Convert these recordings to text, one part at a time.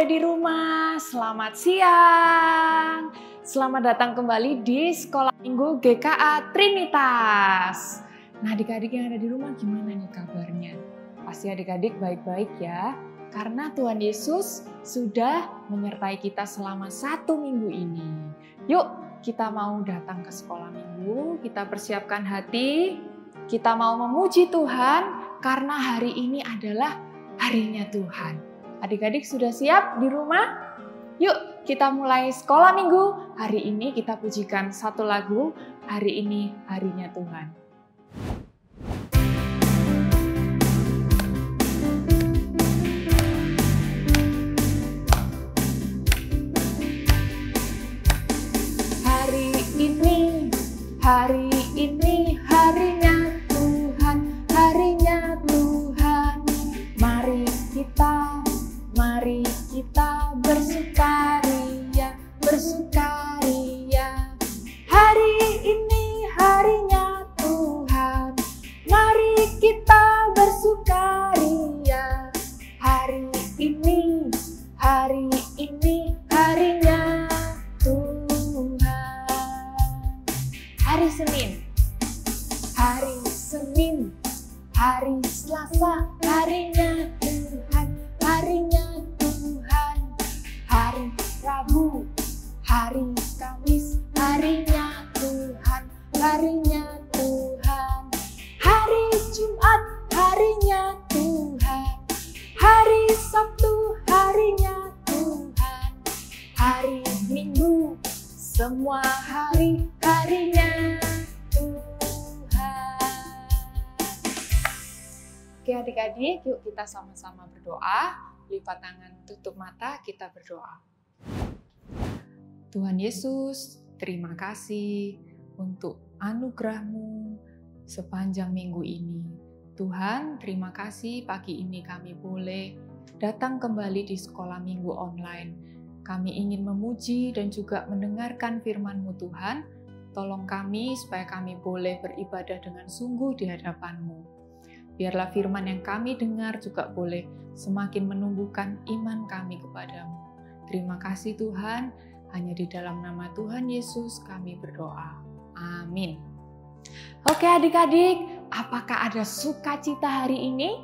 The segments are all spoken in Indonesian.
di rumah, selamat siang. Selamat datang kembali di Sekolah Minggu GKA Trinitas. Nah, adik-adik yang ada di rumah gimana nih kabarnya? Pasti adik-adik baik-baik ya, karena Tuhan Yesus sudah menyertai kita selama 1 minggu ini. Yuk, kita mau datang ke sekolah minggu, kita persiapkan hati, kita mau memuji Tuhan karena hari ini adalah harinya Tuhan. Adik-adik sudah siap di rumah? Yuk kita mulai sekolah minggu. Hari ini kita pujikan satu lagu, hari ini harinya Tuhan. Hari ini harinya Tuhan, harinya Tuhan. Mari kita bersukaria, bersukaria. Hari ini harinya Tuhan, mari kita bersukaria. Hari ini harinya Tuhan. Hari Senin, hari Selasa, harinya Tuhan, harinya Tuhan. Hari Rabu, hari Kamis, harinya Tuhan, harinya Tuhan. Hari Jumat, harinya Tuhan. Hari Sabtu, harinya Tuhan. Hari Minggu, semua hari, harinya Tuhan. Oke adik-adik, yuk kita sama-sama berdoa. Lipat tangan, tutup mata, kita berdoa. Tuhan Yesus, terima kasih untuk anugerah-Mu sepanjang minggu ini. Tuhan, terima kasih pagi ini kami boleh datang kembali di sekolah minggu online. Kami ingin memuji dan juga mendengarkan firman-Mu Tuhan. Tolong kami supaya kami boleh beribadah dengan sungguh di hadapan-Mu. Biarlah firman yang kami dengar juga boleh semakin menumbuhkan iman kami kepadamu. Terima kasih Tuhan, hanya di dalam nama Tuhan Yesus kami berdoa. Amin. Oke adik-adik, apakah ada sukacita hari ini?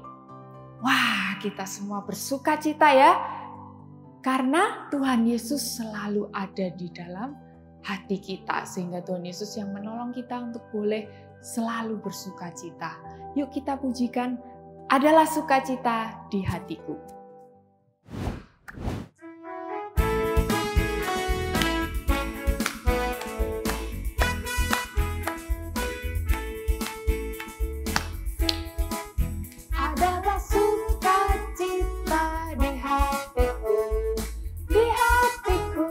Wah, kita semua bersukacita ya. Karena Tuhan Yesus selalu ada di dalam hati kita. Sehingga Tuhan Yesus yang menolong kita untuk boleh selalu bersukacita. Yuk kita pujikan, adalah sukacita di hatiku. Adalah sukacita di hatiku, di hatiku,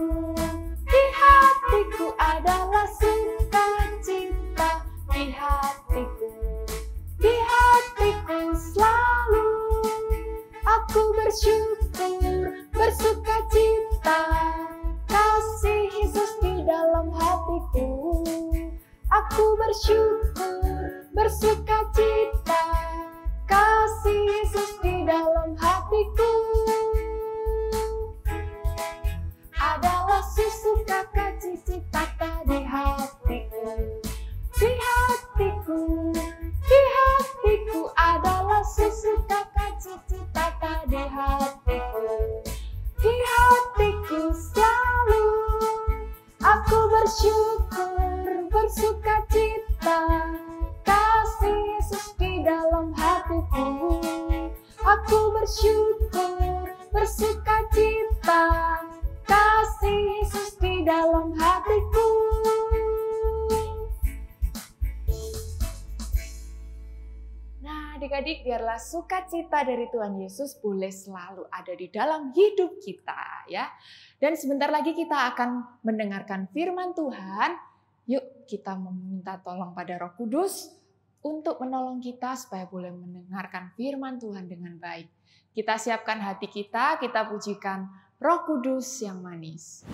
di hatiku adalah sukacita di hatiku. Di hatiku selalu aku bersyukur, bersukacita. Kasih Yesus di dalam hatiku. Aku bersyukur, bersukacita. Kasih Yesus di dalam hatiku. Adalah sukacita di hatiku. Di hatiku. Di hatiku adalah sukacita di hatiku. Di hatiku selalu aku bersyukur, bersukacita. Kasih Yesus di dalam hatiku. Aku bersyukur, bersukacita. Kasih Yesus di dalam hatiku. Adik-adik, biarlah sukacita dari Tuhan Yesus boleh selalu ada di dalam hidup kita ya. Dan sebentar lagi kita akan mendengarkan firman Tuhan. Yuk kita meminta tolong pada Roh Kudus untuk menolong kita supaya boleh mendengarkan firman Tuhan dengan baik. Kita siapkan hati kita pujikan Roh Kudus yang manis.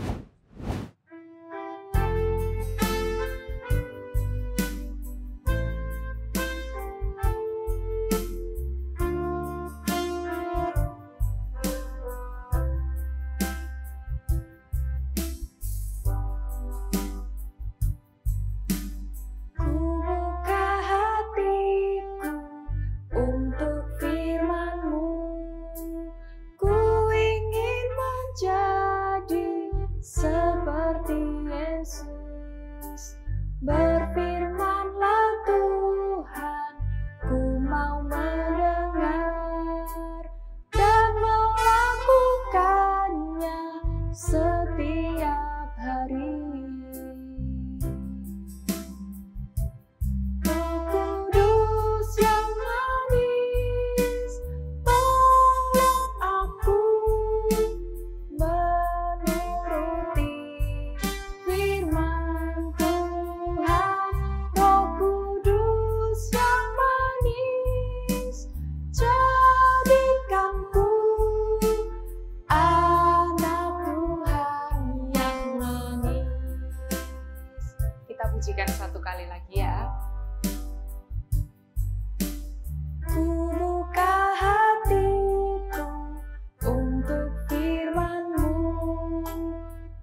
Berfirmanlah Tuhan, ku mau mendengar dan melakukannya setiap hari. Roh Kudus yang manis, tolong aku menuruti firman Tuhan. Roh Kudus yang manis, jadikanku anak Tuhan yang manis. Kita pujikan satu kali lagi ya. Ku buka hatiku untuk firman-Mu,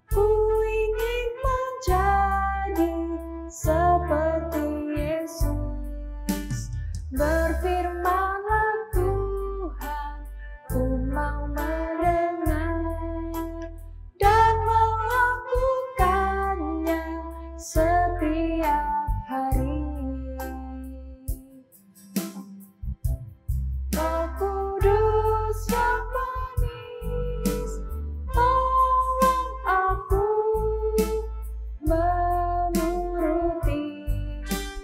ku ingin menjadi seperti Yesus. Berfirmanlah Tuhan, ku mau mendengar dan melakukannya setiap hari. Roh Kudus yang manis, tolong aku menuruti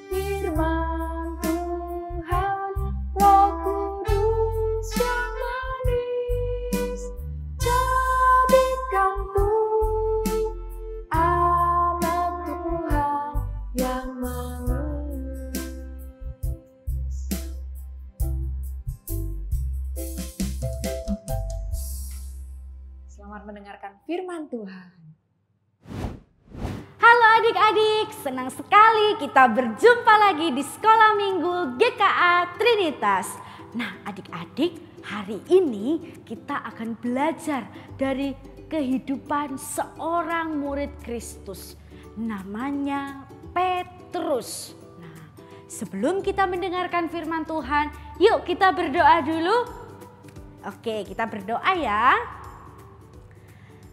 firman Tuhan. Roh Kudus yang manis, jadikanku anak Tuhan yang manis. Selamat mendengarkan firman Tuhan. Halo adik-adik, senang sekali kita berjumpa lagi di Sekolah Minggu GKA Trinitas. Nah adik-adik, hari ini kita akan belajar dari kehidupan seorang murid Kristus. Namanya Petrus. Nah, sebelum kita mendengarkan firman Tuhan, yuk kita berdoa dulu. Oke, kita berdoa ya.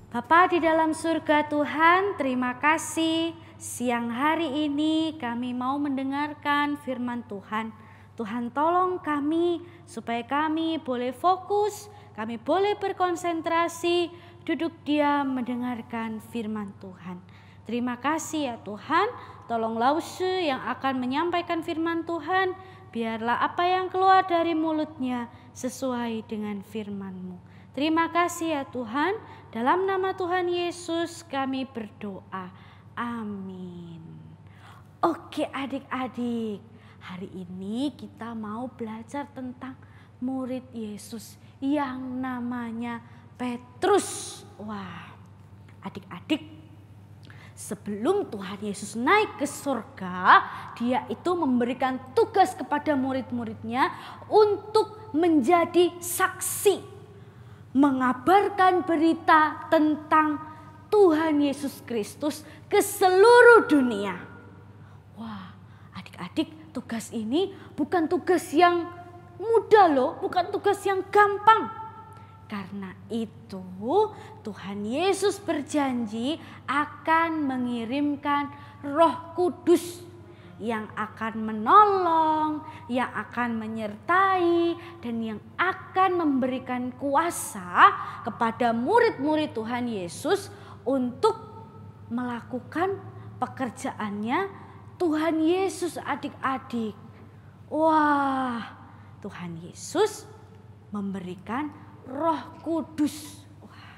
Bapa di dalam surga Tuhan, terima kasih siang hari ini kami mau mendengarkan firman Tuhan. Tuhan tolong kami supaya kami boleh fokus, kami boleh berkonsentrasi, duduk diam mendengarkan firman Tuhan. Terima kasih ya Tuhan, tolong Lause yang akan menyampaikan firman Tuhan, biarlah apa yang keluar dari mulutnya sesuai dengan firman-Mu. Terima kasih ya Tuhan, dalam nama Tuhan Yesus kami berdoa. Amin. Oke adik-adik, hari ini kita mau belajar tentang murid Yesus yang namanya Petrus. Wah, adik-adik, sebelum Tuhan Yesus naik ke surga, dia itu memberikan tugas kepada murid-muridnya untuk menjadi saksi. Mengabarkan berita tentang Tuhan Yesus Kristus ke seluruh dunia. Wah, adik-adik, tugas ini bukan tugas yang mudah loh, bukan tugas yang gampang. Karena itu Tuhan Yesus berjanji akan mengirimkan Roh Kudus yang akan menolong, yang akan menyertai, dan yang akan memberikan kuasa kepada murid-murid Tuhan Yesus untuk melakukan pekerjaannya Tuhan Yesus adik-adik. Wah, Tuhan Yesus memberikan Roh Kudus. Wah,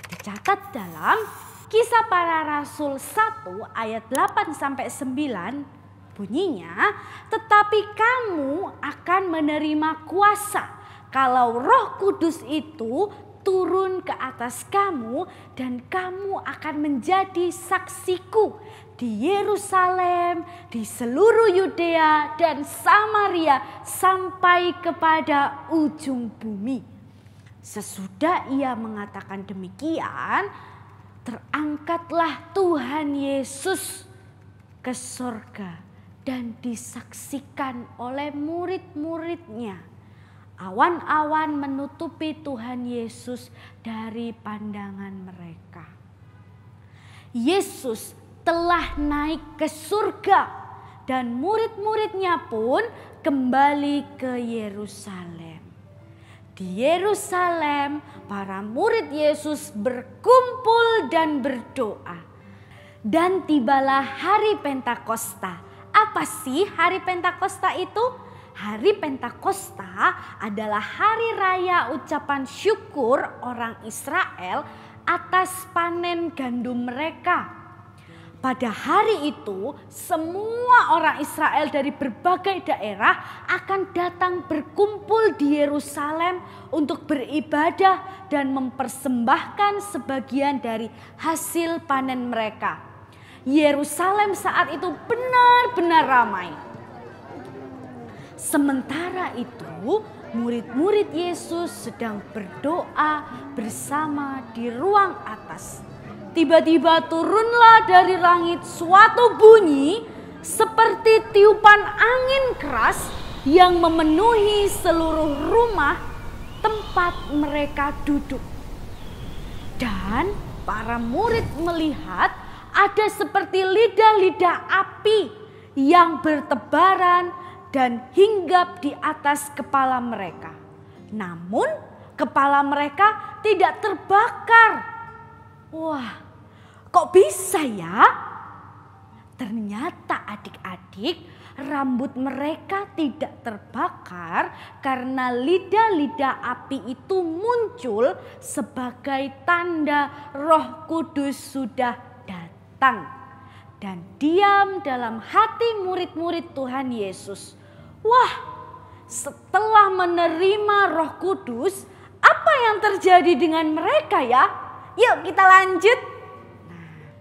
dicatat dalam Kisah Para Rasul 1 ayat 8-9 bunyinya, tetapi kamu akan menerima kuasa kalau Roh Kudus itu turun ke atas kamu dan kamu akan menjadi saksiku di Yerusalem, di seluruh Yudea dan Samaria sampai kepada ujung bumi. Sesudah ia mengatakan demikian, terangkatlah Tuhan Yesus ke surga dan disaksikan oleh murid-muridnya. Awan-awan menutupi Tuhan Yesus dari pandangan mereka. Yesus telah naik ke surga dan murid-muridnya pun kembali ke Yerusalem. Di Yerusalem, para murid Yesus berkumpul dan berdoa. Dan tibalah hari Pentakosta. Apa sih hari Pentakosta itu? Hari Pentakosta adalah hari raya ucapan syukur orang Israel atas panen gandum mereka. Pada hari itu, semua orang Israel dari berbagai daerah akan datang berkumpul di Yerusalem untuk beribadah dan mempersembahkan sebagian dari hasil panen mereka. Yerusalem saat itu benar-benar ramai. Sementara itu, murid-murid Yesus sedang berdoa bersama di ruang atas. Tiba-tiba turunlah dari langit suatu bunyi seperti tiupan angin keras yang memenuhi seluruh rumah tempat mereka duduk. Dan para murid melihat ada seperti lidah-lidah api yang bertebaran dan hinggap di atas kepala mereka. Namun kepala mereka tidak terbakar. Wah, kok bisa ya? Ternyata adik-adik, rambut mereka tidak terbakar karena lidah-lidah api itu muncul sebagai tanda Roh Kudus sudah datang dan diam dalam hati murid-murid Tuhan Yesus. Wah, setelah menerima Roh Kudus, apa yang terjadi dengan mereka ya? Yuk kita lanjut.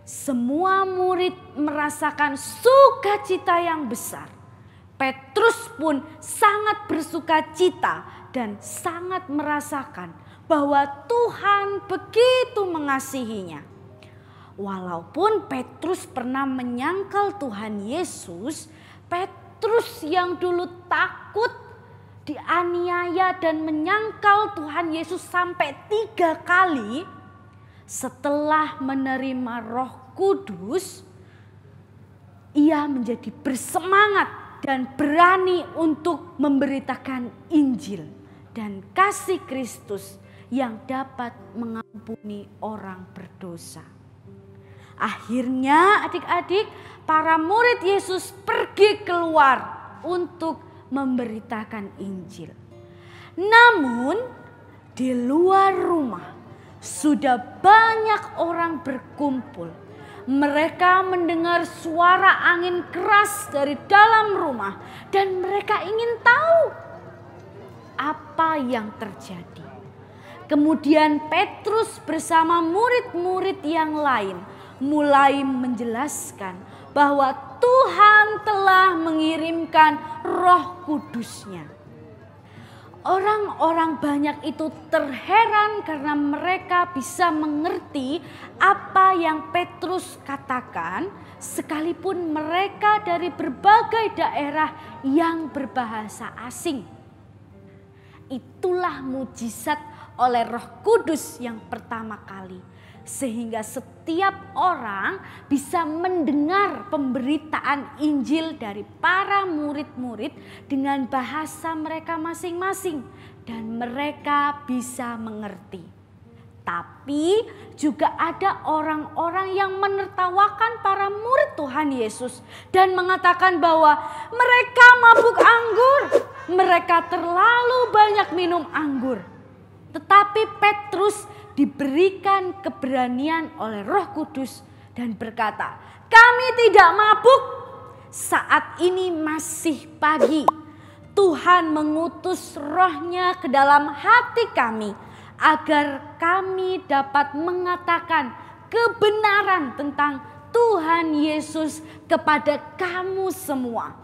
Semua murid merasakan sukacita yang besar. Petrus pun sangat bersukacita dan sangat merasakan bahwa Tuhan begitu mengasihinya. Walaupun Petrus pernah menyangkal Tuhan Yesus, Petrus yang dulu takut dianiaya dan menyangkal Tuhan Yesus sampai 3 kali, setelah menerima Roh Kudus, ia menjadi bersemangat dan berani untuk memberitakan Injil dan kasih Kristus yang dapat mengampuni orang berdosa. Akhirnya adik-adik, para murid Yesus pergi keluar untuk memberitakan Injil. Namun di luar rumah sudah banyak orang berkumpul. Mereka mendengar suara angin keras dari dalam rumah dan mereka ingin tahu apa yang terjadi. Kemudian Petrus bersama murid-murid yang lain mulai menjelaskan bahwa Tuhan telah mengirimkan Roh Kudus-Nya. Orang-orang banyak itu terheran karena mereka bisa mengerti apa yang Petrus katakan, sekalipun mereka dari berbagai daerah yang berbahasa asing. Itulah mujizat oleh Roh Kudus yang pertama kali, sehingga setiap orang bisa mendengar pemberitaan Injil dari para murid-murid dengan bahasa mereka masing-masing dan mereka bisa mengerti. Tapi juga ada orang-orang yang menertawakan para murid Tuhan Yesus dan mengatakan bahwa mereka mabuk anggur, mereka terlalu banyak minum anggur. Tetapi Petrus diberikan keberanian oleh Roh Kudus dan berkata, "Kami tidak mabuk. Saat ini masih pagi. Tuhan mengutus Roh-Nya ke dalam hati kami agar kami dapat mengatakan kebenaran tentang Tuhan Yesus kepada kamu semua.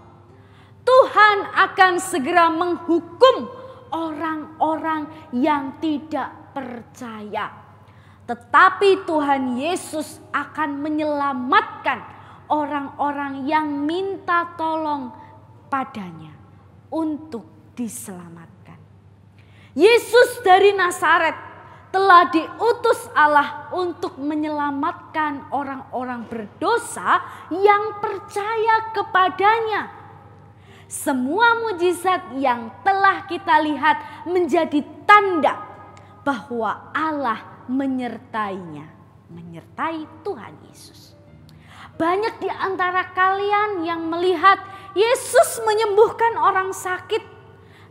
Tuhan akan segera menghukum orang-orang yang tidak percaya. Tetapi Tuhan Yesus akan menyelamatkan orang-orang yang minta tolong padanya untuk diselamatkan." Yesus dari Nazaret telah diutus Allah untuk menyelamatkan orang-orang berdosa yang percaya kepadanya. Semua mujizat yang telah kita lihat menjadi tanda bahwa Allah menyertainya, menyertai Tuhan Yesus. Banyak di antara kalian yang melihat Yesus menyembuhkan orang sakit,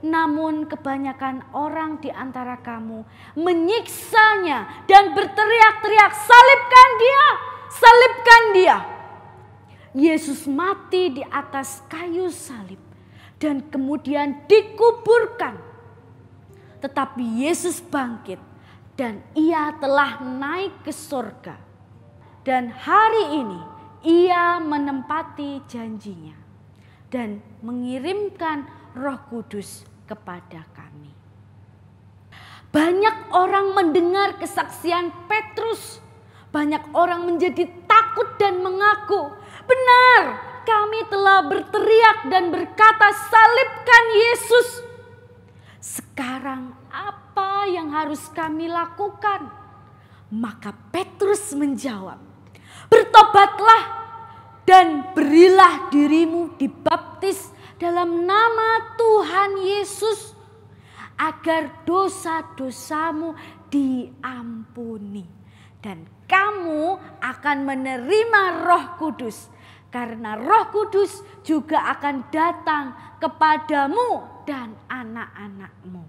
namun kebanyakan orang di antara kamu menyiksanya dan berteriak-teriak, "Salibkan dia, salibkan dia." Yesus mati di atas kayu salib dan kemudian dikuburkan. Tetapi Yesus bangkit dan ia telah naik ke surga. Dan hari ini ia menempati janjinya dan mengirimkan Roh Kudus kepada kami. Banyak orang mendengar kesaksian Petrus. Banyak orang menjadi takut dan mengaku, "Benar, kami telah berteriak dan berkata, 'Salibkan Yesus.' Sekarang apa yang harus kami lakukan?" Maka Petrus menjawab, "Bertobatlah dan berilah dirimu dibaptis dalam nama Tuhan Yesus agar dosa-dosamu diampuni. Dan kamu akan menerima Roh Kudus, karena Roh Kudus juga akan datang kepadamu dan anak-anakmu."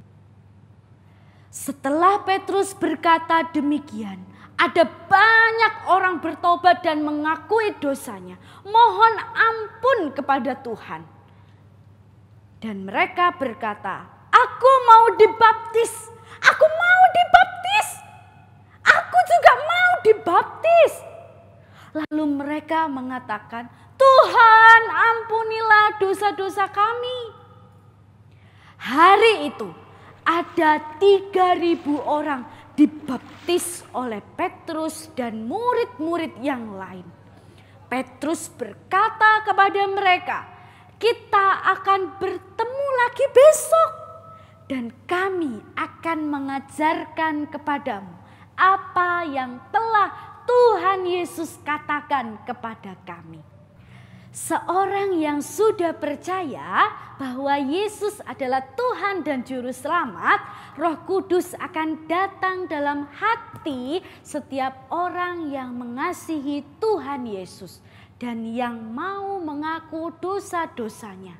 Setelah Petrus berkata demikian, ada banyak orang bertobat dan mengakui dosanya, mohon ampun kepada Tuhan. Dan mereka berkata, "Aku mau dibaptis, aku mau dibaptis, aku juga mau dibaptis." Lalu mereka mengatakan, "Tuhan, ampunilah dosa-dosa kami." Hari itu ada 3.000 orang dibaptis oleh Petrus dan murid-murid yang lain. Petrus berkata kepada mereka, "Kita akan bertemu lagi besok dan kami akan mengajarkan kepadamu apa yang telah Tuhan Yesus katakan kepada kami." Seorang yang sudah percaya bahwa Yesus adalah Tuhan dan Juru Selamat, Roh Kudus akan datang dalam hati setiap orang yang mengasihi Tuhan Yesus dan yang mau mengaku dosa-dosanya.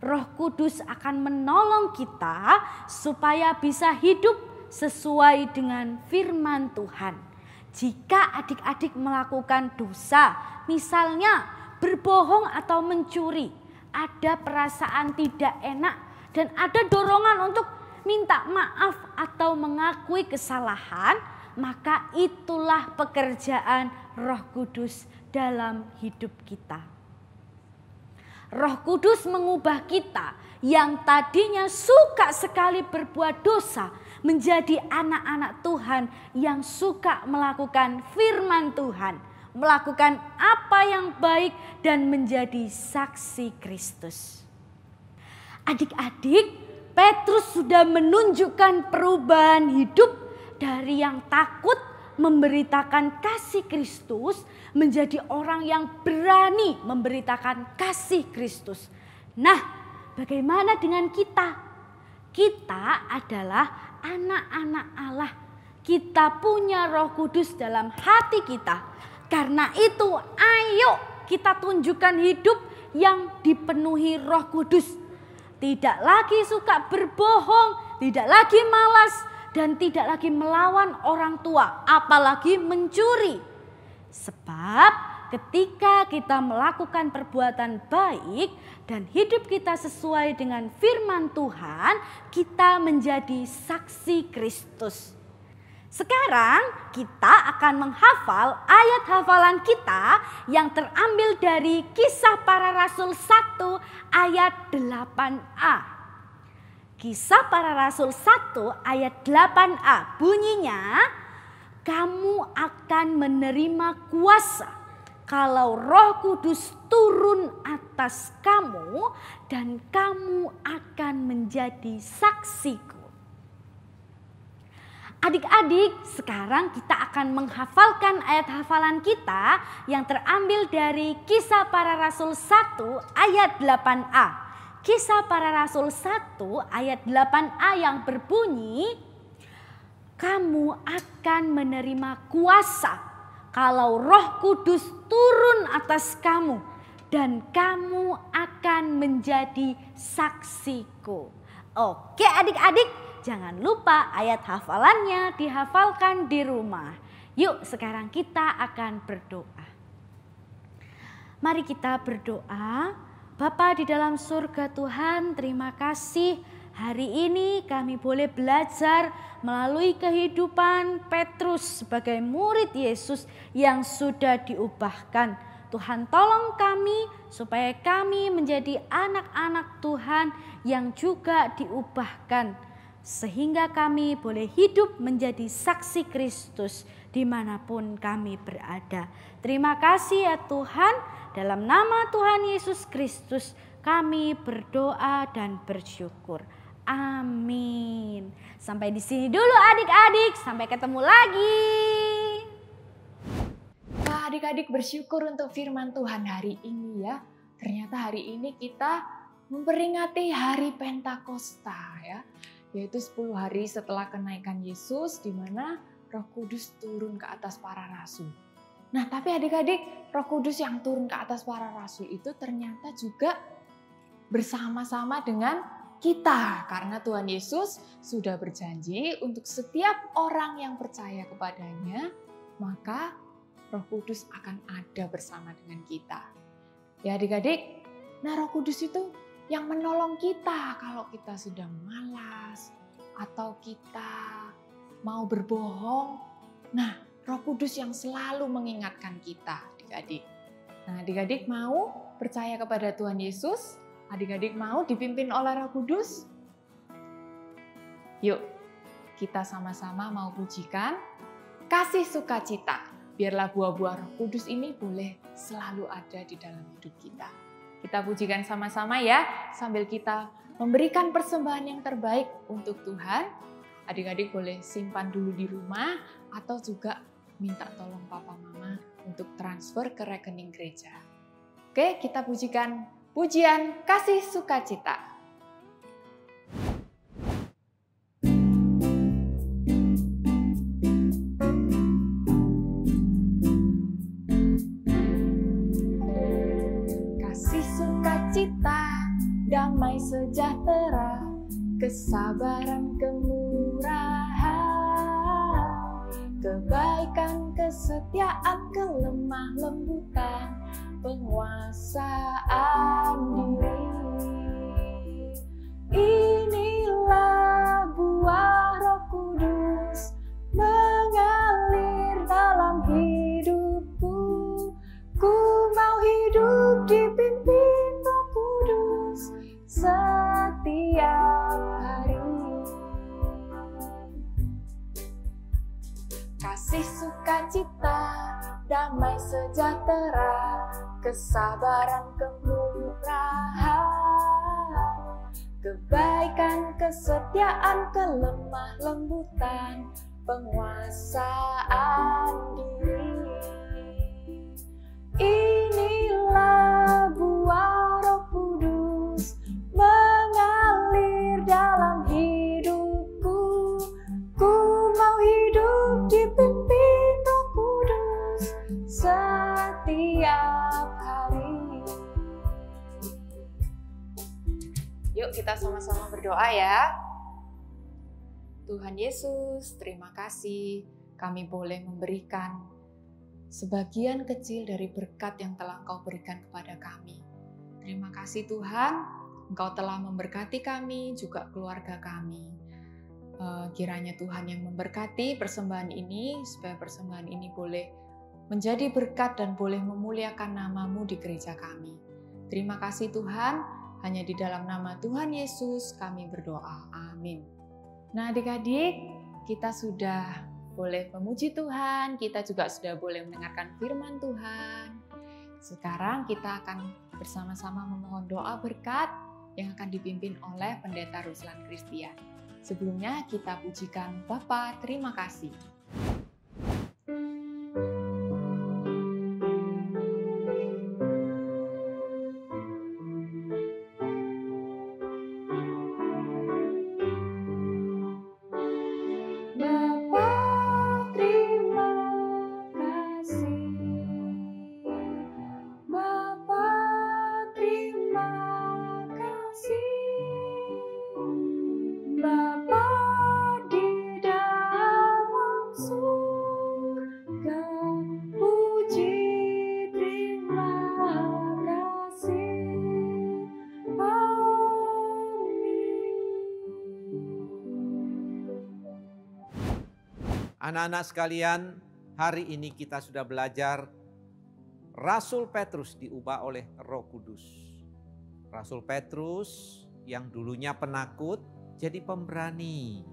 Roh Kudus akan menolong kita supaya bisa hidup sesuai dengan firman Tuhan. Jika adik-adik melakukan dosa, misalnya berbohong atau mencuri, ada perasaan tidak enak dan ada dorongan untuk minta maaf atau mengakui kesalahan, maka itulah pekerjaan Roh Kudus dalam hidup kita. Roh Kudus mengubah kita yang tadinya suka sekali berbuat dosa menjadi anak-anak Tuhan yang suka melakukan firman Tuhan, melakukan apa yang baik dan menjadi saksi Kristus. Adik-adik, Petrus sudah menunjukkan perubahan hidup dari yang takut memberitakan kasih Kristus menjadi orang yang berani memberitakan kasih Kristus. Nah, bagaimana dengan kita? Kita adalah anak-anak Allah. Kita punya Roh Kudus dalam hati kita. Karena itu, ayo kita tunjukkan hidup yang dipenuhi Roh Kudus. Tidak lagi suka berbohong, tidak lagi malas, dan tidak lagi melawan orang tua, apalagi mencuri. Sebab ketika kita melakukan perbuatan baik dan hidup kita sesuai dengan firman Tuhan, kita menjadi saksi Kristus. Sekarang kita akan menghafal ayat hafalan kita yang terambil dari Kisah Para Rasul 1 ayat 8a. Kisah Para Rasul 1 ayat 8a bunyinya, "Kamu akan menerima kuasa kalau Roh Kudus turun atas kamu dan kamu akan menjadi saksiku." Adik-adik, sekarang kita akan menghafalkan ayat hafalan kita yang terambil dari Kisah Para Rasul 1 ayat 8a. Kisah Para Rasul 1 ayat 8a yang berbunyi, kamu akan menerima kuasa kalau Roh Kudus turun atas kamu dan kamu akan menjadi saksiku. Oke adik-adik, jangan lupa ayat hafalannya dihafalkan di rumah. Yuk sekarang kita akan berdoa. Mari kita berdoa. Bapa di dalam surga Tuhan, terima kasih hari ini kami boleh belajar melalui kehidupan Petrus sebagai murid Yesus yang sudah diubahkan. Tuhan tolong kami supaya kami menjadi anak-anak Tuhan yang juga diubahkan. Sehingga kami boleh hidup menjadi saksi Kristus dimanapun kami berada. Terima kasih ya Tuhan, dalam nama Tuhan Yesus Kristus kami berdoa dan bersyukur. Amin. Sampai di sini dulu adik-adik, sampai ketemu lagi. Wah, adik-adik bersyukur untuk firman Tuhan hari ini ya. Ternyata hari ini kita memperingati hari Pentakosta ya. Yaitu 10 hari setelah kenaikan Yesus di mana Roh Kudus turun ke atas para rasul. Nah, tapi adik-adik, Roh Kudus yang turun ke atas para rasul itu ternyata juga bersama-sama dengan kita. Karena Tuhan Yesus sudah berjanji untuk setiap orang yang percaya kepadanya, maka Roh Kudus akan ada bersama dengan kita. Ya adik-adik, nah Roh Kudus itu yang menolong kita kalau kita sudah malas atau kita mau berbohong. Nah, Roh Kudus yang selalu mengingatkan kita, adik-adik. Nah, adik-adik mau percaya kepada Tuhan Yesus? Adik-adik mau dipimpin oleh Roh Kudus? Yuk, kita sama-sama mau pujikan kasih sukacita. Biarlah buah-buah Roh Kudus ini boleh selalu ada di dalam hidup kita. Kita pujikan sama-sama ya, sambil kita memberikan persembahan yang terbaik untuk Tuhan. Adik-adik boleh simpan dulu di rumah atau juga minta tolong papa mama untuk transfer ke rekening gereja. Oke, kita pujikan pujian kasih sukacita. Kasih sukacita, damai sejahtera, kesabaran, kemurahan, kebaikan, kesetiaan, kelemah lembutan, penguasaan diri. Inilah buah Roh Kudus mengalir dalam hidupku. Ku mau hidup dipimpin Roh Kudus setiap hari. Kasih sukacita, damai sejahtera, kesabaran, kemurahan, kebaikan, kesetiaan, kelemah lembutan, penguasaan diri. Inilah buah Roh Kudus mengalir dalam hidupku. Ku mau hidup dipimpin Roh Kudus setiap hari. Yuk kita sama-sama berdoa ya. Tuhan Yesus, terima kasih kami boleh memberikan sebagian kecil dari berkat yang telah Engkau berikan kepada kami. Terima kasih Tuhan, Engkau telah memberkati kami, juga keluarga kami. Kiranya Tuhan yang memberkati persembahan ini, supaya persembahan ini boleh menjadi berkat dan boleh memuliakan nama-Mu di gereja kami. Terima kasih Tuhan, hanya di dalam nama Tuhan Yesus kami berdoa. Amin. Nah adik-adik, kita sudah boleh memuji Tuhan, kita juga sudah boleh mendengarkan firman Tuhan. Sekarang kita akan bersama-sama memohon doa berkat yang akan dipimpin oleh Pendeta Ruslan Christian. Sebelumnya kita pujikan Bapa, terima kasih. Anak-anak sekalian, hari ini kita sudah belajar Rasul Petrus diubah oleh Roh Kudus. Rasul Petrus yang dulunya penakut jadi pemberani.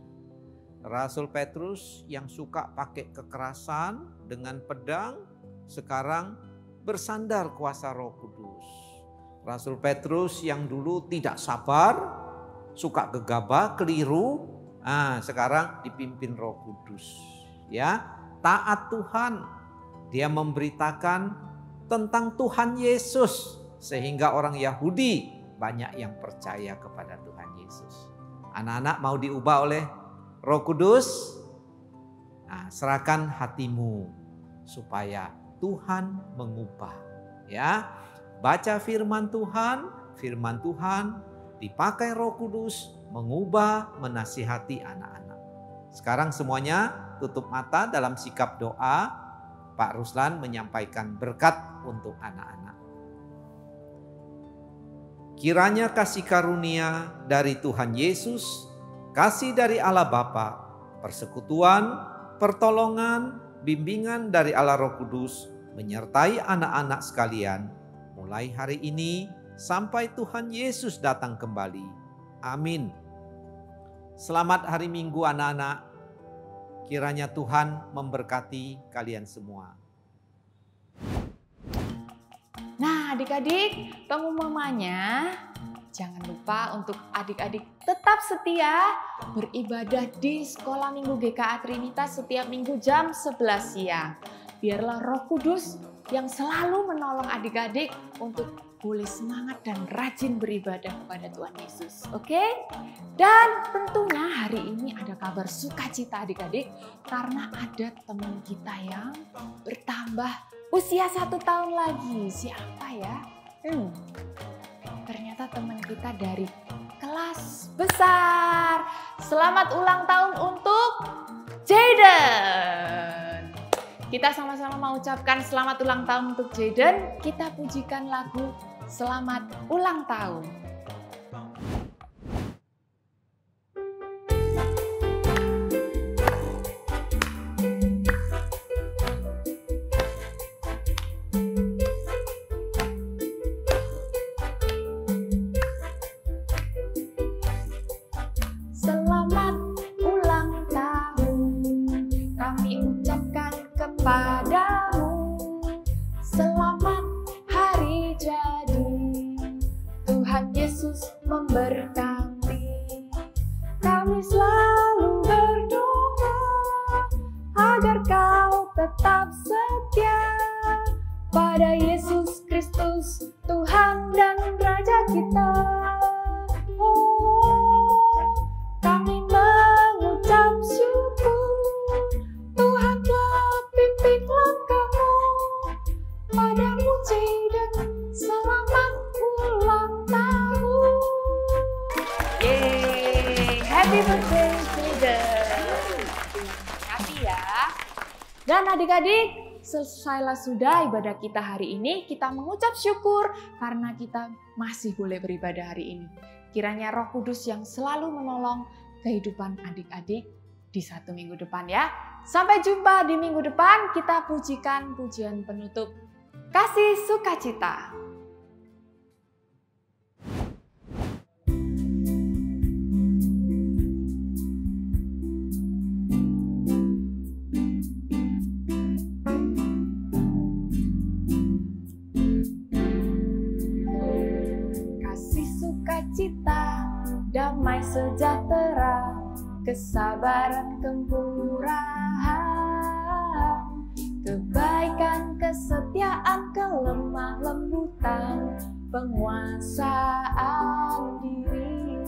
Rasul Petrus yang suka pakai kekerasan dengan pedang sekarang bersandar kuasa Roh Kudus. Rasul Petrus yang dulu tidak sabar, suka gegabah, keliru, sekarang dipimpin Roh Kudus. Ya, taat Tuhan. Dia memberitakan tentang Tuhan Yesus sehingga orang Yahudi banyak yang percaya kepada Tuhan Yesus. Anak-anak mau diubah oleh Roh Kudus? Serahkan hatimu supaya Tuhan mengubah. Ya, baca firman Tuhan dipakai Roh Kudus mengubah, menasihati anak-anak. Sekarang semuanya tutup mata dalam sikap doa. Pak Ruslan menyampaikan berkat untuk anak-anak. Kiranya kasih karunia dari Tuhan Yesus, kasih dari Allah Bapa, persekutuan, pertolongan, bimbingan dari Allah Roh Kudus menyertai anak-anak sekalian mulai hari ini sampai Tuhan Yesus datang kembali. Amin. Selamat hari Minggu anak-anak. Kiranya Tuhan memberkati kalian semua. Nah adik-adik, pengumumannya jangan lupa untuk adik-adik tetap setia beribadah di Sekolah Minggu GKA Trinitas setiap minggu jam 11 siang. Biarlah Roh Kudus yang selalu menolong adik-adik untuk boleh semangat dan rajin beribadah kepada Tuhan Yesus. Oke? Dan tentunya hari ini ada kabar sukacita adik-adik karena ada teman kita yang bertambah usia 1 tahun lagi. Siapa ya? Ternyata teman kita dari kelas besar. Selamat ulang tahun untuk Jaden. Kita sama-sama mau ucapkan selamat ulang tahun untuk Jaden. Kita pujikan lagu Selamat Ulang Tahun. Selamat ulang tahun kami ucapkan kepadamu. Selamat hari jadi, Tuhan Yesus memberkati. Kami selalu berdoa agar kau tetap setia pada Yesus Kristus, Tuhan dan Raja kita. Kami mengucap syukur, Tuhan telah pimpin langkahmu. Padamu Jaden, selamat ulang tahun. Yeay, happy birthday Jaden. Happy ya. Dan adik-adik, selesailah sudah ibadah kita hari ini. Kita mengucap syukur karena kita masih boleh beribadah hari ini. Kiranya Roh Kudus yang selalu menolong kehidupan adik-adik di 1 minggu depan ya. Sampai jumpa di minggu depan, kita pujikan pujian penutup Kasih Sukacita. Kasih sukacita, damai sejahtera kesabaran, kemurahan, kebaikan, kesetiaan, kelemah lembutan, penguasaan diri.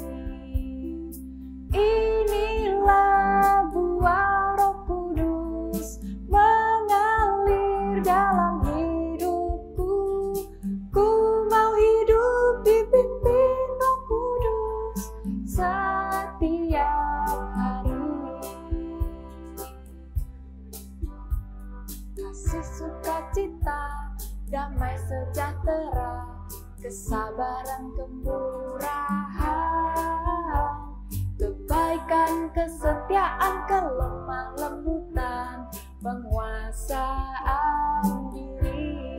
Inilah buah Roh Kudus mengalir dalam hidupku. Ku mau hidup dipimpin Roh Kudus setiap hari. Kasih, sukacita, damai sejahtera, kesabaran, kemurahan, kebaikan, kesetiaan, kelemah lembutan, penguasaan diri.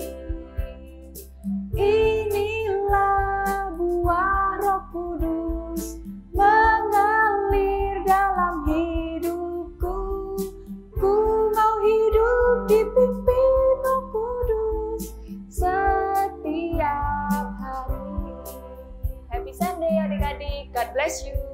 Inilah buah Roh Kudus mengalir dalam hidupku. Ku mau hidup dipimpin Roh Kudus setiap hari. Happy Sunday adik-adik, God bless you.